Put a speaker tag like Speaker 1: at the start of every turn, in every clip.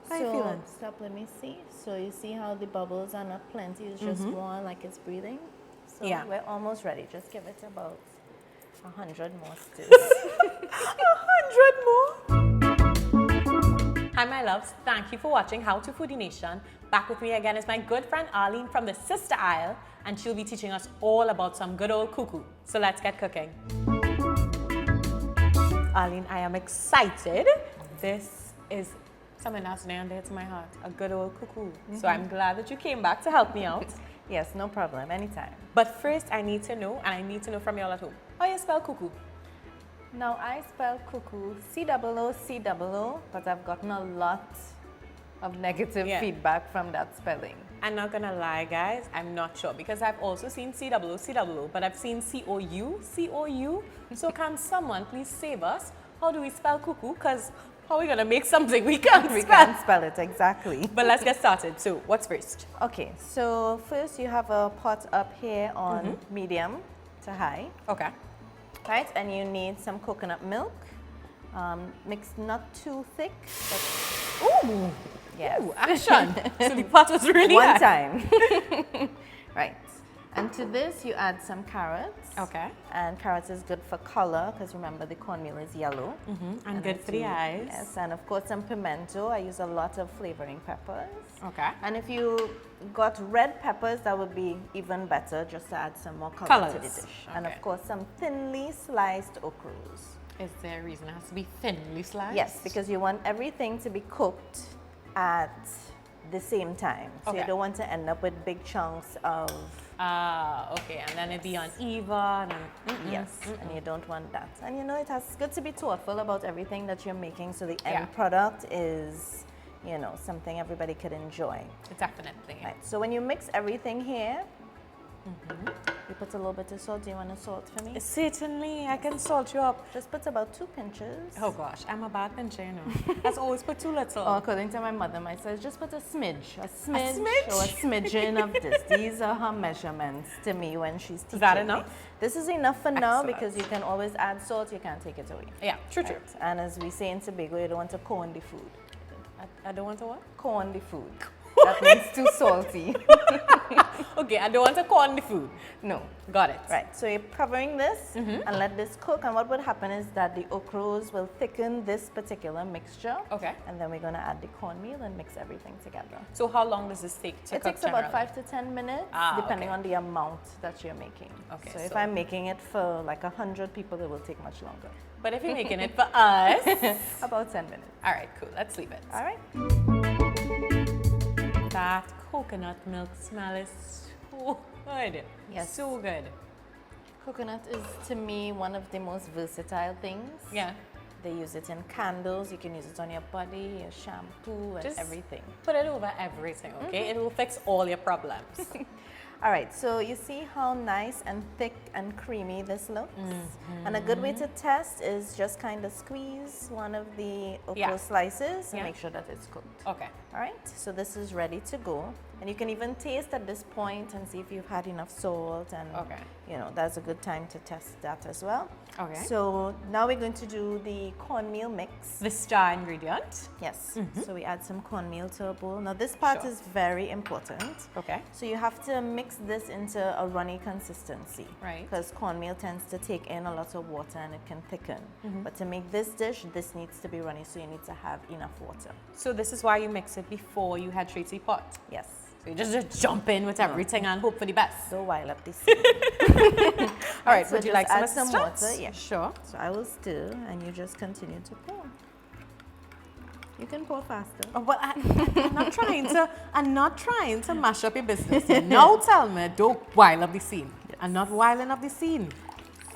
Speaker 1: How you feeling?
Speaker 2: Stop, let me see. So you see how the bubbles are not plenty, it's just one, like it's breathing. So
Speaker 1: Yeah.
Speaker 2: we're almost ready. Just give it about 100 more stirs.
Speaker 1: 100 more? Hi my loves, thank you for watching How to Foodie Nation. Back with me again is my good friend Arlene from the Sister Isle, and she'll be teaching us all about some good old cuckoo. So let's get cooking. Arlene, I am excited. This is something that's near and dear to my heart, a good old cuckoo. So I'm glad that you came back to help me out.
Speaker 2: Yes, no problem, anytime.
Speaker 1: But first I need to know, and I need to know from y'all at home, how you spell cuckoo?
Speaker 2: Now I spell cuckoo C-O-O-C-O-O, but I've gotten a lot of negative feedback from that spelling.
Speaker 1: I'm not gonna lie, guys, I'm not sure because I've also seen C-O-O-C-O-O, but I've seen C-O-U. So can someone please save us? How do we spell cuckoo? Because how are we gonna make something we can't
Speaker 2: We
Speaker 1: spell?
Speaker 2: can't spell it, exactly.
Speaker 1: But let's get started. So what's first?
Speaker 2: Okay, so first you have a pot up here on medium to high.
Speaker 1: Okay.
Speaker 2: Right, and you need some coconut milk. Mixed not too thick, but
Speaker 1: Ooh!
Speaker 2: yes.
Speaker 1: Ooh, action! So the pot was really
Speaker 2: One
Speaker 1: high.
Speaker 2: time. Right. And to this you add some carrots.
Speaker 1: Okay.
Speaker 2: And carrots is good for color because remember the cornmeal is yellow.
Speaker 1: And good for the eyes.
Speaker 2: Yes, and of course some pimento. I use a lot of flavoring peppers.
Speaker 1: Okay.
Speaker 2: And if you got red peppers, that would be even better, just to add some more color to the dish. And of
Speaker 1: Okay.
Speaker 2: course some thinly sliced ochros.
Speaker 1: Is there a reason it has to be thinly sliced?
Speaker 2: Yes, because you want everything to be cooked at the same time. So you
Speaker 1: Okay.
Speaker 2: don't want to end up with big chunks of
Speaker 1: Okay, and then it'd be uneven. And,
Speaker 2: yes, and you don't want that. And you know, it's good to be thoughtful about everything that you're making so the
Speaker 1: Yeah.
Speaker 2: end product is, you know, something everybody could enjoy.
Speaker 1: Definitely.
Speaker 2: Right, so when you mix everything here, you put a little bit of salt. Do you want to salt for me?
Speaker 1: Certainly, I can salt you up.
Speaker 2: Just put about 2 pinches.
Speaker 1: Oh gosh, I'm a bad pincher, you know. That's always put too little.
Speaker 2: Oh, according to my mother, my says just put a smidge
Speaker 1: smidge?
Speaker 2: or a smidgen of this. These are her measurements to me when she's teaching.
Speaker 1: Is that
Speaker 2: me.
Speaker 1: enough?
Speaker 2: This is enough for now
Speaker 1: Excellent.
Speaker 2: because you can always add salt. You can't take it away.
Speaker 1: Yeah, true.
Speaker 2: Right? And as we say in Tobago, you don't want to corn the food.
Speaker 1: I don't want to what?
Speaker 2: Corn the food. That means too salty.
Speaker 1: Okay, I don't want to corn the food.
Speaker 2: No.
Speaker 1: Got it.
Speaker 2: Right, so you're covering this and let this cook, and what would happen is that the ochros will thicken this particular mixture.
Speaker 1: Okay.
Speaker 2: And then we're going to add the cornmeal and mix everything together.
Speaker 1: So how long does this take to
Speaker 2: It
Speaker 1: cook
Speaker 2: takes about
Speaker 1: generally?
Speaker 2: 5 to 10 minutes, depending
Speaker 1: okay.
Speaker 2: on the amount that you're making.
Speaker 1: Okay,
Speaker 2: So if
Speaker 1: so-
Speaker 2: I'm making it for like 100 people, it will take much longer.
Speaker 1: But if you're making it for us...
Speaker 2: About 10 minutes.
Speaker 1: All right, cool. Let's leave it.
Speaker 2: All right.
Speaker 1: That coconut milk smell is so good.
Speaker 2: Yes.
Speaker 1: So good.
Speaker 2: Coconut is, to me, one of the most versatile things.
Speaker 1: Yeah.
Speaker 2: They use it in candles. You can use it on your body, your shampoo, and
Speaker 1: Just
Speaker 2: everything.
Speaker 1: Put it over everything, okay? It will fix all your problems.
Speaker 2: All right, so you see how nice and thick and creamy this looks? And a good way to test is just kind of squeeze one of the ochro slices and
Speaker 1: Yeah.
Speaker 2: make sure that it's cooked.
Speaker 1: Okay.
Speaker 2: All right, so this is ready to go. And you can even taste at this point and see if you've had enough salt, and you know, that's a good time to test that as well.
Speaker 1: Okay.
Speaker 2: So now we're going to do the cornmeal mix.
Speaker 1: The star ingredient.
Speaker 2: Yes, so we add some cornmeal to a bowl. Now this part is very important.
Speaker 1: Okay.
Speaker 2: So you have to mix this into a runny consistency.
Speaker 1: Right.
Speaker 2: Because cornmeal tends to take in a lot of water and it can thicken. But to make this dish, this needs to be runny, so you need to have enough water.
Speaker 1: So this is why you mix it before you head straight to the pot.
Speaker 2: Yes.
Speaker 1: So you just jump in with everything and hope for the best.
Speaker 2: So while up this.
Speaker 1: All right,
Speaker 2: so
Speaker 1: would you
Speaker 2: just
Speaker 1: like some
Speaker 2: add some
Speaker 1: assistance?
Speaker 2: water? Yeah.
Speaker 1: Sure.
Speaker 2: So I will stir and you just continue to pour. You can pour faster.
Speaker 1: Oh, well, I'm not trying to mash up your business. Now tell me, don't wild up the scene. I'm not wilding up the scene.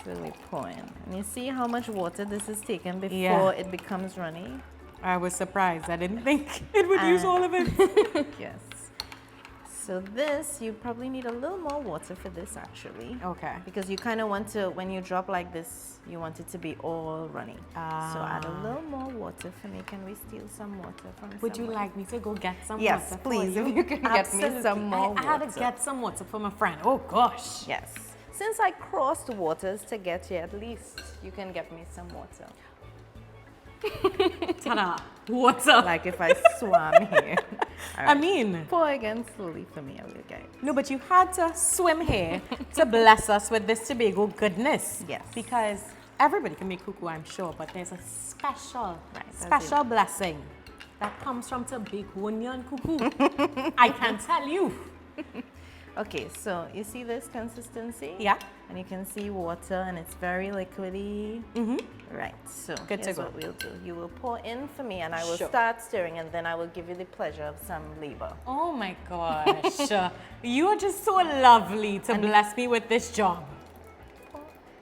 Speaker 2: So we pour in. And you see how much water this is taken before it becomes runny?
Speaker 1: I was surprised. I didn't think it would use all of it.
Speaker 2: Yes. So this, you probably need a little more water for this actually.
Speaker 1: Okay.
Speaker 2: Because you kind of want to, when you drop like this, you want it to be all runny. So add a little more water for me. Can we steal some water from
Speaker 1: Would you
Speaker 2: someone?
Speaker 1: like me to go get some
Speaker 2: Yes,
Speaker 1: water?
Speaker 2: please,
Speaker 1: for
Speaker 2: if you can get me some more
Speaker 1: I had to
Speaker 2: water.
Speaker 1: get some water for my friend. Oh gosh.
Speaker 2: Yes. Since I crossed waters to get here, at least you can get me some water.
Speaker 1: Ta-da! Water.
Speaker 2: Like if I swam here. All
Speaker 1: I mean,
Speaker 2: pour again slowly for me, okay?
Speaker 1: no, but you had to swim here to bless us with this Tobago goodness.
Speaker 2: Yes.
Speaker 1: Because everybody can make cuckoo, I'm sure, but there's a special,
Speaker 2: Right,
Speaker 1: special blessing that comes from Tobagonian cuckoo. I can tell you.
Speaker 2: Okay, so you see this consistency?
Speaker 1: Yeah.
Speaker 2: And you can see water and it's very liquidy. Right, so
Speaker 1: Good to
Speaker 2: here's
Speaker 1: go.
Speaker 2: what we'll do. You will pour in for me and I will
Speaker 1: Sure.
Speaker 2: start stirring and then I will give you the pleasure of some labor.
Speaker 1: Oh my gosh. You are just so lovely to bless me with this job.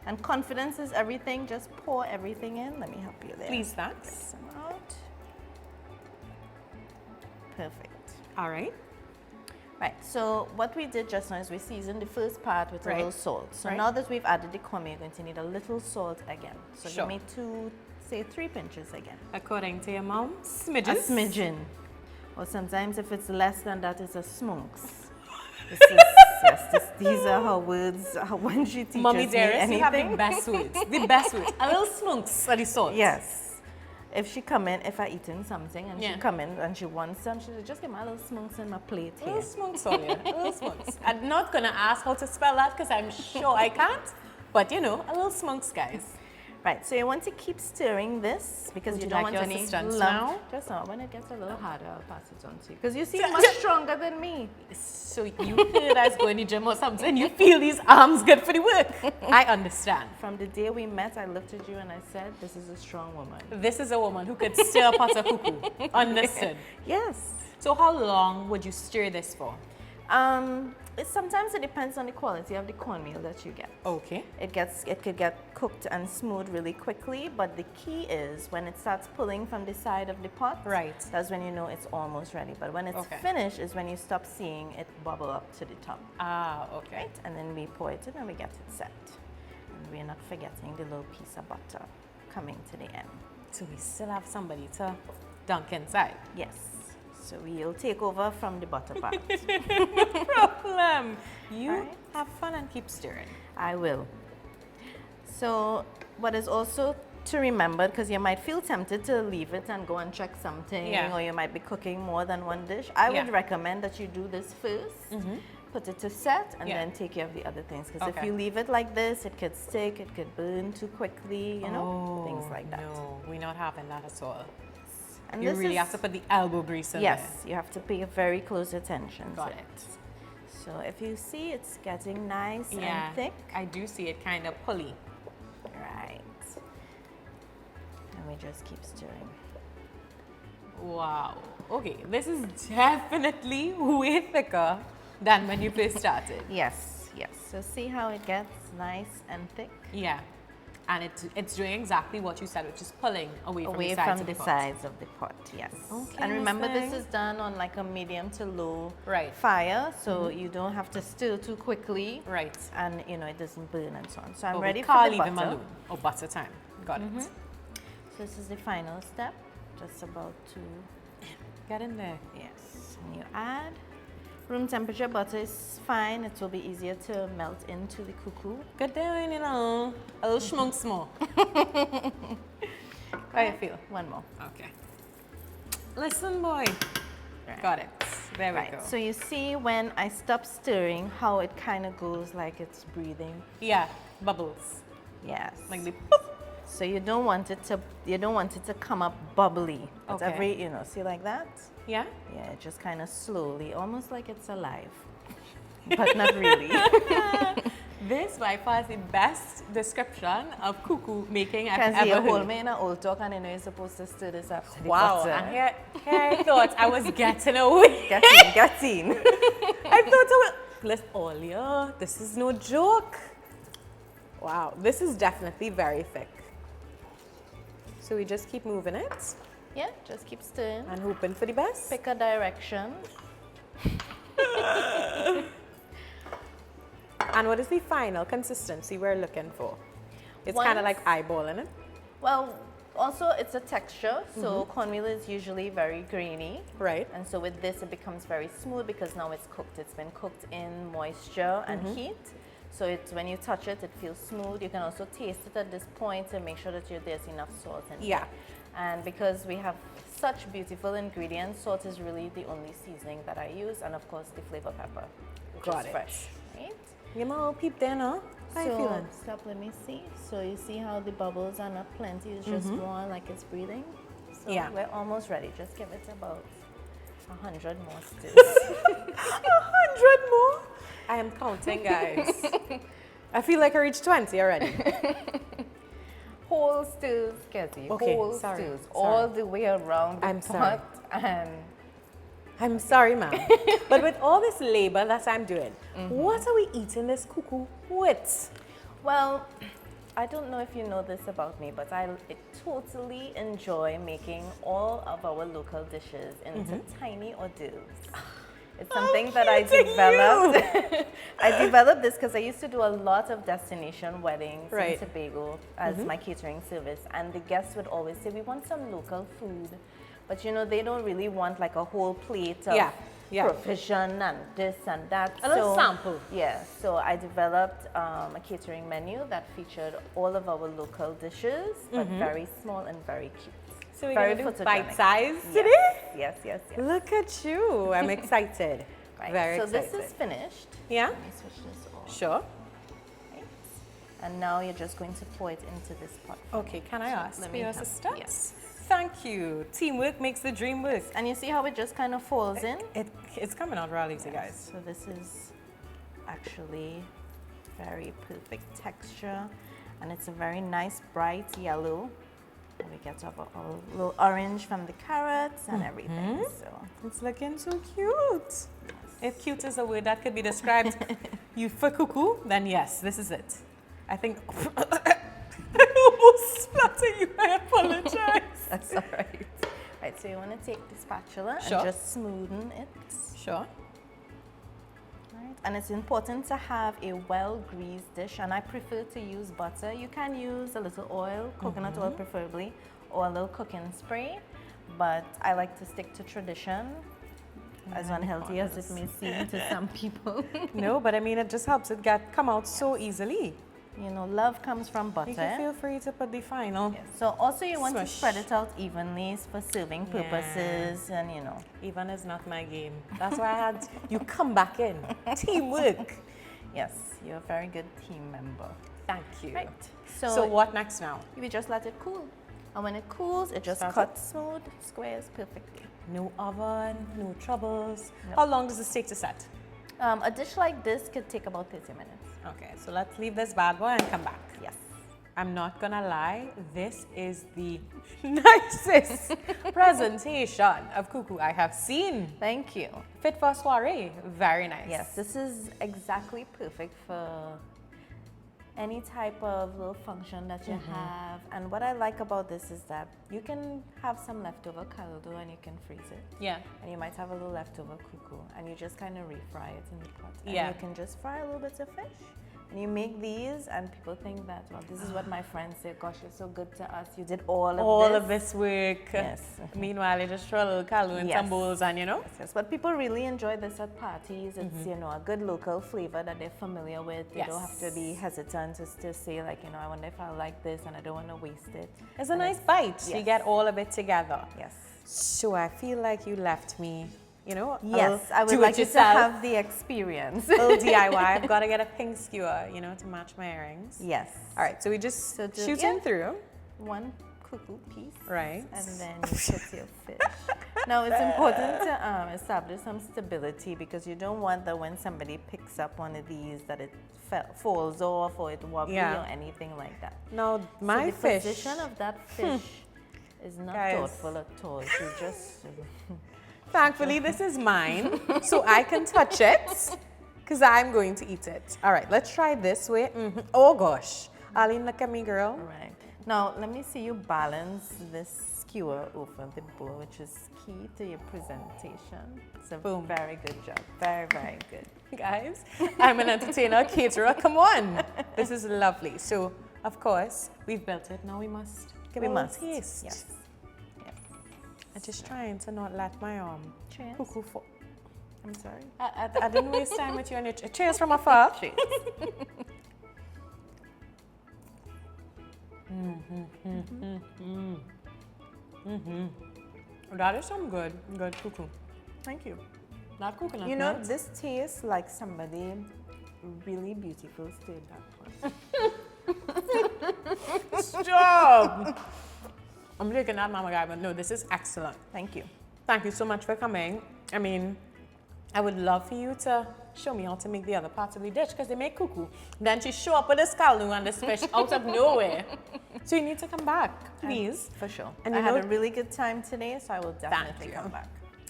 Speaker 2: And confidence is everything. Just pour everything in. Let me help you there.
Speaker 1: Please, thanks.
Speaker 2: Some out. Perfect.
Speaker 1: All right.
Speaker 2: Right, so what we did just now is we seasoned the first part with a
Speaker 1: Right.
Speaker 2: little salt. So
Speaker 1: Right.
Speaker 2: now that we've added the cornmeal, you're going to need a little salt again. So
Speaker 1: Sure.
Speaker 2: give me 2, say 3 pinches again.
Speaker 1: According to your mom,
Speaker 2: A
Speaker 1: smidges.
Speaker 2: smidgen. Or sometimes if it's less than that, it's a smokes. This is, these are her words when she teaches
Speaker 1: Mommy
Speaker 2: me
Speaker 1: dearest, you have the
Speaker 2: anything.
Speaker 1: best words. The best words. A little smokes for the salt.
Speaker 2: Yes. If she come in, if I eating something and
Speaker 1: Yeah.
Speaker 2: she come in and she wants some, she'll just give me a little smokes in my plate
Speaker 1: A
Speaker 2: here.
Speaker 1: little smokes, Sonia. A little smokes. I'm not going to ask how to spell that because I'm sure I can't. But you know, a little smokes, guys.
Speaker 2: Right, so you want to keep stirring this because
Speaker 1: Would
Speaker 2: you
Speaker 1: you
Speaker 2: don't
Speaker 1: like
Speaker 2: want
Speaker 1: your
Speaker 2: any
Speaker 1: assistance
Speaker 2: lump.
Speaker 1: now?
Speaker 2: Just now, when it gets a little harder, I'll pass it on to you. Because you seem much stronger than me.
Speaker 1: So you heard us going to the gym or something. You feel these arms good for the work. I understand.
Speaker 2: From the day we met, I looked at you and I said, this is a strong woman.
Speaker 1: This is a woman who could stir a pot of cuckoo. Understood.
Speaker 2: Yes.
Speaker 1: So how long would you stir this for?
Speaker 2: Sometimes it depends on the quality of the cornmeal that you get.
Speaker 1: Okay.
Speaker 2: It could get cooked and smooth really quickly, but the key is when it starts pulling from the side of the pot.
Speaker 1: Right.
Speaker 2: That's when you know it's almost ready. But when it's
Speaker 1: Okay.
Speaker 2: finished is when you stop seeing it bubble up to the top.
Speaker 1: Ah, okay.
Speaker 2: Right? And then we pour it in and we get it set. And we're not forgetting the little piece of butter coming to the end.
Speaker 1: So we still have somebody to dunk inside.
Speaker 2: Yes. So we'll take over from the butter part.
Speaker 1: Problem. You
Speaker 2: Right.
Speaker 1: have fun and keep stirring.
Speaker 2: I will. So what is also to remember, because you might feel tempted to leave it and go and check something,
Speaker 1: Yeah.
Speaker 2: or you might be cooking more than one dish. I would
Speaker 1: Yeah.
Speaker 2: recommend that you do this first, put it to set, and
Speaker 1: Yeah.
Speaker 2: then take care of the other things. Because if
Speaker 1: Okay.
Speaker 2: you leave it like this, it could stick, it could burn too quickly, you know, things like that.
Speaker 1: No, we're not having that at all.
Speaker 2: And
Speaker 1: You
Speaker 2: this
Speaker 1: really
Speaker 2: is-
Speaker 1: have to put the elbow grease in
Speaker 2: Yes, you have to pay very close attention
Speaker 1: Got
Speaker 2: to
Speaker 1: it.
Speaker 2: So if you see it's getting nice
Speaker 1: there. Yeah,
Speaker 2: and thick,
Speaker 1: I do see it kind of pulley.
Speaker 2: right. And we just keep stirring.
Speaker 1: Wow. Okay, this is definitely way thicker than when you first started.
Speaker 2: Yes, yes. So see how it gets nice and thick?
Speaker 1: Yeah. And it's doing exactly what you said, which is pulling away from the sides
Speaker 2: from
Speaker 1: of
Speaker 2: the
Speaker 1: the pot.
Speaker 2: sides of the pot, yes.
Speaker 1: Okay,
Speaker 2: And remember, this
Speaker 1: Miss
Speaker 2: is done on like a medium to low
Speaker 1: Right.
Speaker 2: fire, so you don't have to stir too quickly,
Speaker 1: Right.
Speaker 2: and you know it doesn't burn and so on. So I'm
Speaker 1: But
Speaker 2: ready
Speaker 1: we
Speaker 2: for
Speaker 1: can't
Speaker 2: the
Speaker 1: leave him
Speaker 2: butter.
Speaker 1: alone. Oh, butter time. Got it.
Speaker 2: So this is the final step, just about to,
Speaker 1: Get in there.
Speaker 2: yes. And you add. Room temperature butter is fine. It will be easier to melt into the cuckoo.
Speaker 1: Good doing, you know. A little schmunk small. How you feel?
Speaker 2: One more.
Speaker 1: Okay. Listen, boy.
Speaker 2: Right.
Speaker 1: Got it. There we
Speaker 2: Right.
Speaker 1: go.
Speaker 2: So you see when I stop stirring, how it kind of goes like it's breathing.
Speaker 1: Yeah, bubbles.
Speaker 2: Yes.
Speaker 1: Like the
Speaker 2: So you don't want it to come up bubbly. But
Speaker 1: Okay.
Speaker 2: every, see like that?
Speaker 1: yeah.
Speaker 2: Yeah, just kind of slowly, almost like it's alive. But not really.
Speaker 1: This by far is the best description of cuckoo making I've
Speaker 2: Because you
Speaker 1: ever
Speaker 2: hold
Speaker 1: heard.
Speaker 2: me in an old talk and you know you're supposed to stir this after the
Speaker 1: Wow,
Speaker 2: butter.
Speaker 1: and here I thought I was getting away.
Speaker 2: Get in, get in.
Speaker 1: I thought I was, listen, Olia, this is no joke. Wow, this is definitely very thick. So we just keep moving it
Speaker 2: Yeah, just keep stirring.
Speaker 1: and hoping for the best.
Speaker 2: Pick a direction.
Speaker 1: And what is the final consistency we're looking for? It's
Speaker 2: Once-
Speaker 1: kind of like eyeballing it.
Speaker 2: Well, also it's a texture. So cornmeal is usually very grainy.
Speaker 1: Right.
Speaker 2: And so with this, it becomes very smooth because now it's cooked. It's been cooked in moisture and heat. So it's when you touch it, it feels smooth. You can also taste it at this point and make sure that there's enough salt in it.
Speaker 1: Yeah.
Speaker 2: And because we have such beautiful ingredients, salt is really the only seasoning that I use, and of course the flavor pepper, which
Speaker 1: Got
Speaker 2: is
Speaker 1: it.
Speaker 2: fresh. Right?
Speaker 1: You know, peep there, no? How you feeling?
Speaker 2: Stop, let me see. So you see how the bubbles are not plenty, it's just more like it's breathing. So
Speaker 1: Yeah.
Speaker 2: we're almost ready. Just give it about 100 more stews.
Speaker 1: 100 more? I am counting, guys. I feel like I reached 20 already.
Speaker 2: Whole stews, Kezzy.
Speaker 1: Okay,
Speaker 2: Whole
Speaker 1: sorry,
Speaker 2: stews.
Speaker 1: sorry.
Speaker 2: All the way around the
Speaker 1: I'm
Speaker 2: pot.
Speaker 1: sorry.
Speaker 2: And
Speaker 1: I'm sorry, ma'am. But with all this labor that I'm doing, what are we eating this cuckoo with?
Speaker 2: well, I don't know if you know this about me, but I totally enjoy making all of our local dishes into tiny hors d'oeuvres. It's something that I developed. I developed this because I used to do a lot of destination weddings in Tobago as my catering service, and the guests would always say, we want some local food. But you know, they don't really want like a whole plate of provision and this and that.
Speaker 1: A little sample.
Speaker 2: Yeah, so I developed a catering menu that featured all of our local dishes, but very small and very cute.
Speaker 1: So we're
Speaker 2: Very
Speaker 1: going to do
Speaker 2: photogenic.
Speaker 1: bite size
Speaker 2: Yes,
Speaker 1: today?
Speaker 2: yes, yes, yes.
Speaker 1: Look at you. I'm excited.
Speaker 2: Right.
Speaker 1: Very
Speaker 2: so
Speaker 1: excited.
Speaker 2: this is finished.
Speaker 1: Yeah?
Speaker 2: Let me switch this off.
Speaker 1: Sure.
Speaker 2: Right. And now you're just going to pour it into this pot.
Speaker 1: Okay, can I ask
Speaker 2: let
Speaker 1: for
Speaker 2: me
Speaker 1: your
Speaker 2: help.
Speaker 1: assistance?
Speaker 2: Yes.
Speaker 1: Thank you. Teamwork makes the dream work.
Speaker 2: And you see how it just kind of falls in?
Speaker 1: It's coming out real easy, guys.
Speaker 2: So this is actually very perfect texture, and it's a very nice bright yellow. And we get our little orange from the carrots and everything. So
Speaker 1: It's looking so cute. If cute is a word that could be described you for cuckoo, then yes, this is it. I think I almost splattered you. I apologize.
Speaker 2: that's all right. Right, so you want to take the spatula
Speaker 1: Sure.
Speaker 2: and just smoothen it.
Speaker 1: Sure.
Speaker 2: Right. And it's important to have a well-greased dish, and I prefer to use butter. You can use a little oil, coconut oil preferably, or a little cooking spray, but I like to stick to tradition, as unhealthy as it may seem to some people.
Speaker 1: No, but I mean, it just helps it come out so easily.
Speaker 2: You know, love comes from
Speaker 1: You
Speaker 2: butter.
Speaker 1: can feel free to put the final.
Speaker 2: Yes. So also you want to
Speaker 1: Smush.
Speaker 2: spread it out evenly for serving purposes, and you know.
Speaker 1: Even is not my game. That's why I had you come back in. Teamwork.
Speaker 2: Yes, you're a very good team member.
Speaker 1: Thank you.
Speaker 2: Right.
Speaker 1: So what next now?
Speaker 2: We just let it cool. And when it cools, it just
Speaker 1: Start
Speaker 2: cuts smooth squares perfectly.
Speaker 1: No oven, no troubles.
Speaker 2: No.
Speaker 1: How long does this take to set?
Speaker 2: A dish like this could take about 30 minutes.
Speaker 1: Okay, so let's leave this bad boy and come back.
Speaker 2: Yes.
Speaker 1: I'm not gonna lie, this is the nicest presentation of cuckoo I have seen.
Speaker 2: Thank you.
Speaker 1: Fit for a soiree, very nice.
Speaker 2: Yes, this is exactly perfect for any type of little function that you have. And what I like about this is that you can have some leftover callaloo and you can freeze it.
Speaker 1: Yeah.
Speaker 2: And you might have a little leftover cuckoo and you just kind of refry it in the pot. And
Speaker 1: Yeah.
Speaker 2: you can just fry a little bit of fish. And you make these and people think that, well, this is what my friends say, gosh, you're so good to us. You did all
Speaker 1: of this work.
Speaker 2: Yes.
Speaker 1: Meanwhile, you just throw a little callaloo in some bowls and you know.
Speaker 2: Yes, but people really enjoy this at parties. It's, you know, a good local flavor that they're familiar with. You don't have to be hesitant to say, like, you know, I wonder if I like this and I don't want to waste it.
Speaker 1: It's a nice bite. You get all of it together.
Speaker 2: Yes.
Speaker 1: So I feel like you left me, you know.
Speaker 2: Yes, I would like you to have the experience.
Speaker 1: Little DIY. I've got to get a pink skewer, you know, to match my earrings.
Speaker 2: Yes.
Speaker 1: All right, so we just shoot in through.
Speaker 2: One cuckoo piece.
Speaker 1: Right.
Speaker 2: And then you put your fish. Now it's important to establish some stability, because you don't want that when somebody picks up one of these that it falls off or it wobbly or anything like that.
Speaker 1: Now my
Speaker 2: the
Speaker 1: fish.
Speaker 2: position of that fish is not thoughtful at all. You just
Speaker 1: Thankfully, this is mine, so I can touch it, because I'm going to eat it. All right, let's try this way. Oh gosh, Arlene, look at me, girl.
Speaker 2: all right. Now let me see you balance this skewer over the bowl, which is key to your presentation. It's a very good job. Very, very good.
Speaker 1: Guys, I'm an entertainer, caterer. Come on, this is lovely. So, of course, we've built it. Now we must give it a taste.
Speaker 2: Yes.
Speaker 1: I'm just trying to not let my cuckoo fall.
Speaker 2: I'm sorry.
Speaker 1: I didn't waste time with you on your cheers from afar.
Speaker 2: Cheers.
Speaker 1: That is some good cuckoo. Thank you. Not coconut
Speaker 2: You know,
Speaker 1: nuts.
Speaker 2: this tastes like somebody really beautiful stirred that pot.
Speaker 1: Stop! I'm taking that, Mama Guy, but no, this is excellent.
Speaker 2: Thank you.
Speaker 1: Thank you so much for coming. I mean, I would love for you to show me how to make the other parts of the dish because they make cuckoo. Then she show up with this callaloo and this fish out of nowhere. So you need to come back, please.
Speaker 2: For sure.
Speaker 1: And
Speaker 2: I
Speaker 1: you
Speaker 2: had
Speaker 1: know-
Speaker 2: a really good time today, so I will definitely
Speaker 1: you.
Speaker 2: come back.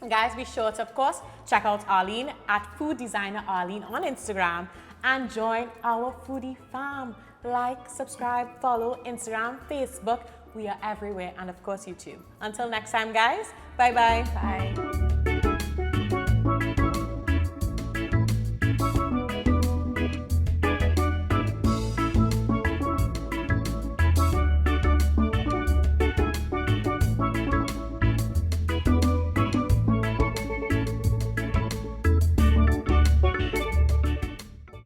Speaker 1: Guys, be sure to, of course, check out Arlene at Food Designer Arlene on Instagram and join our foodie fam. Like, subscribe, follow Instagram, Facebook. We are everywhere, and of course, YouTube. Until next time, guys. Bye-bye.
Speaker 2: Bye.